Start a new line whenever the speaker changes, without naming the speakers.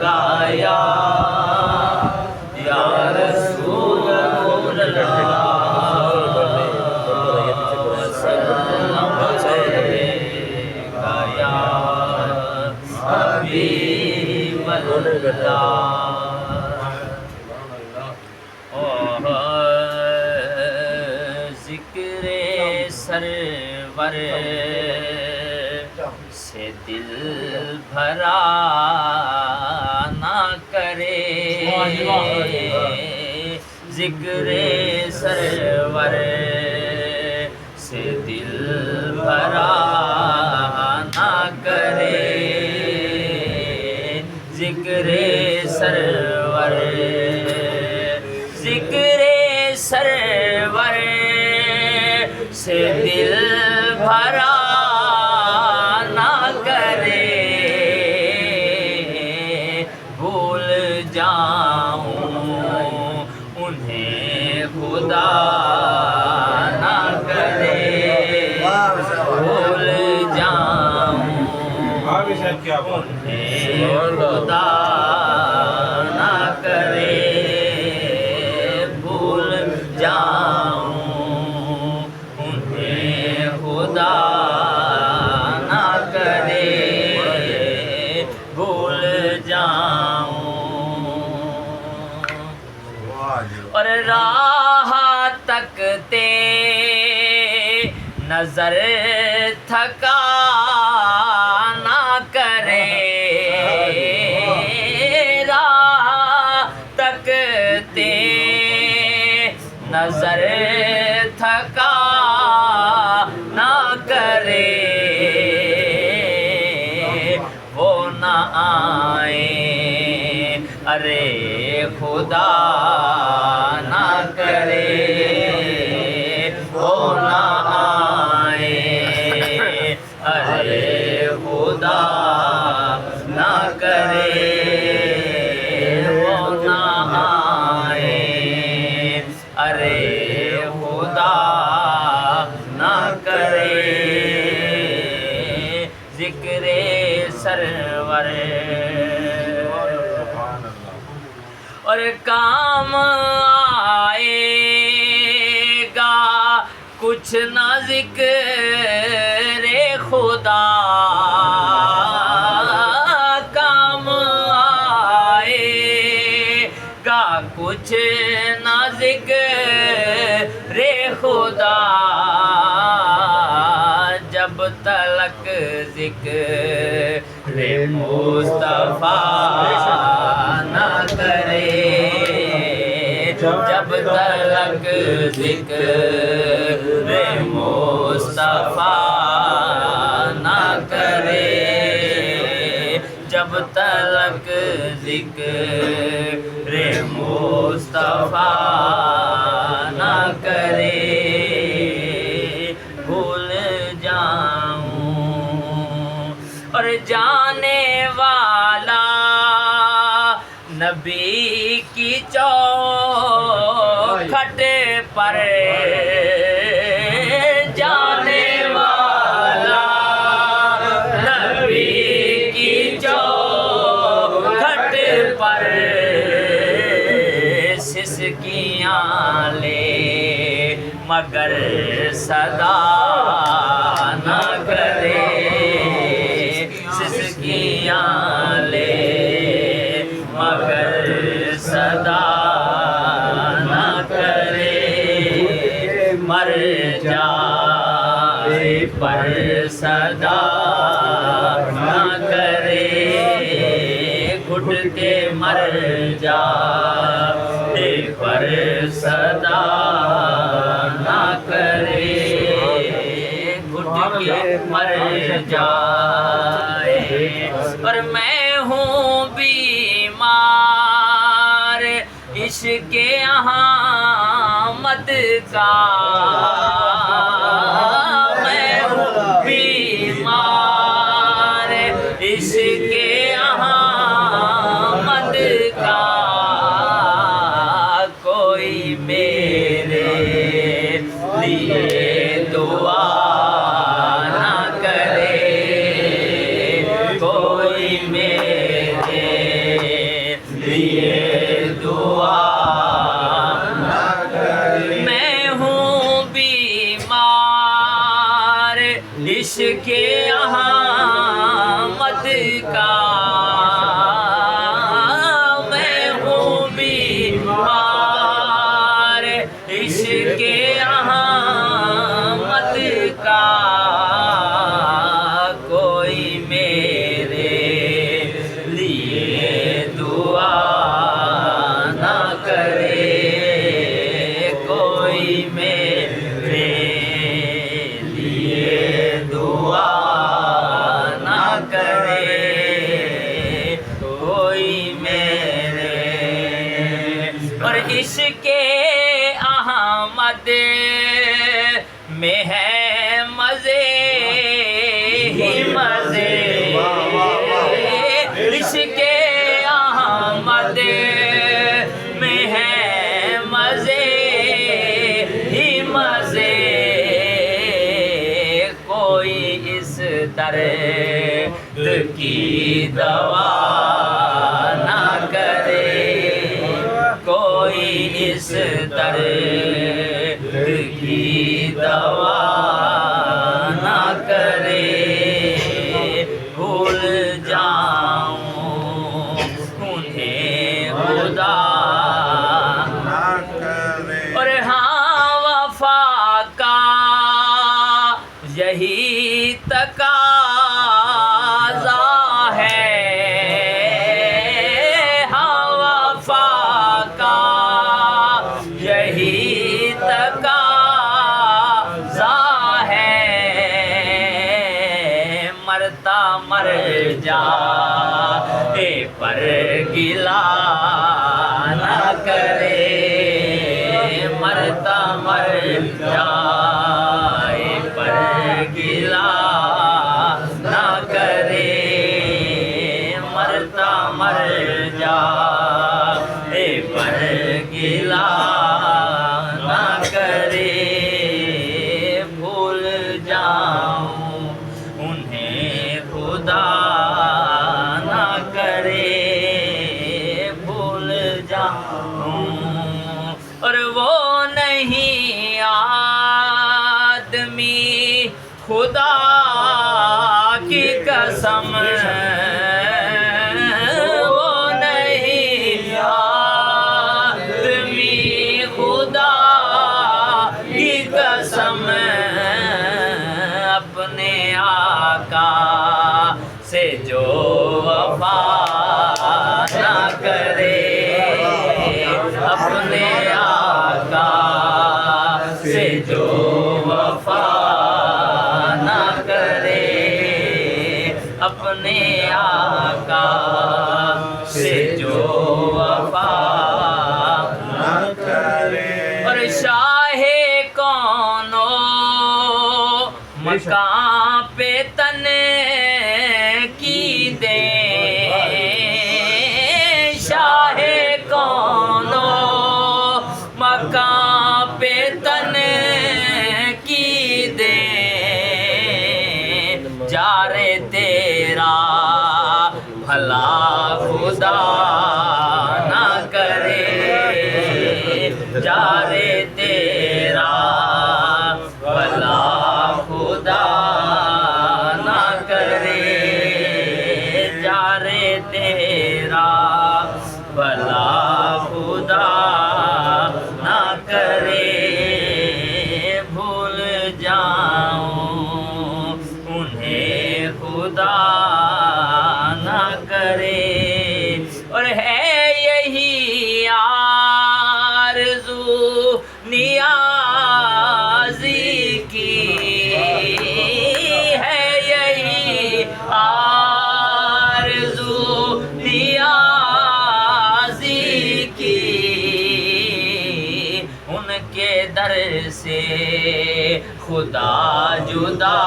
गाया या रसूल गाया हबीब जिक्रे सरवर से दिल भरा ना करे, जिक्रे सरवर से दिल भरा ना करे, जिक्रे सरवर, जिक्रे सरवर से दिल भरा ना करे, भूल जाऊं उन्हें खुदा ना करे, भूल जाऊं उन्हें खुदा ना करे, भूल जाऊं उन्हें खुदा ना करे, भूल जाऊं। और राह तकते नजर थका ना करे, राह तकते नजर थका ना करे, वो ना आए अरे खुदा ना करे, वो ना आए अरे खुदा ना करे, वो ना आए अरे खुदा ना करे, जिक्रे सरवर। और काम आएगा कुछ ना ज़िक्रे खुदा, काम आएगा कुछ ना ज़िक्रे खुदा, जब तलक ज़िक्रे मुस्तफ़ा ना करे, जब तलक ज़िक्रे मुस्तफ़ा ना करे, जब तलक ज़िक्रे मुस्तफ़ा ना करे, भूल जाऊं। और जाने वाला नबी की चौखट पर, जाने वाला नबी की चौखट पर, सिसकियाँ ले मगर सदा ना करे, सिसकियाँ ले मगर सदा ना करे, मर जाए पर सदा ना करे, घुट के मर जाए पर सदा ना करे, घुट के मर जाए। और मैं हूँ बीमार इश्क़े अहमद का, मैं हूँ बीमार इश्क़े अहमद का, कोई मेरे लिए दुआ ना करे, कोई मेरे लिए दुआ ना करे। मैं हूँ बीमार इश्क़े अहमद का, मैं हूँ बीमार इश्क़े अहमद का, कोई मेरे लिए दुआ ना करे, कोई मेरे लिए दुआ ना करे, कोई मेरे। और इश्क़े अहमद में है मज़े ही मज़े, इश्क़े अहमद में है मज़े ही मज़े, कोई इस दर्द की दवा ना करे, कोई इस दर्द की दवा ना करे। भूल जाऊं उन्हें खुदा ना करे। और हाँ वफा का यही तकाज़ा है, हाँ वफा का यही तकाज़ा है, मरता मर जाए पर गिला ना करे, मरता मर जाए पर गिला ना करे, मरता मर जाए पर गिला ना करे। भूल जाऊं उन्हें खुदा ना करे, भूल जाऊं। और वो नहीं आदमी खुदा की कसम, वो नहीं आदमी खुदा की कसम, अपने आका से जो वफा ना करे, अपने आका से जो वफा ना करे, अपने आका से जो वफा ना करे। और शाहे कौनो मकां पे तन की दे, शाहे कौनो मकां पे तन की दे, जारे तेरा भला खुदा ना करे, जारे तेरा भला खुदा ना करे, जारे तेरा भला खुदा ना करे। भूल जाऊं उन्हें खुदा ना करे। और है यही आरज़ू नियाज़ी की, है यही आरज़ू नियाज़ी की, उनके दर से खुदा जुदा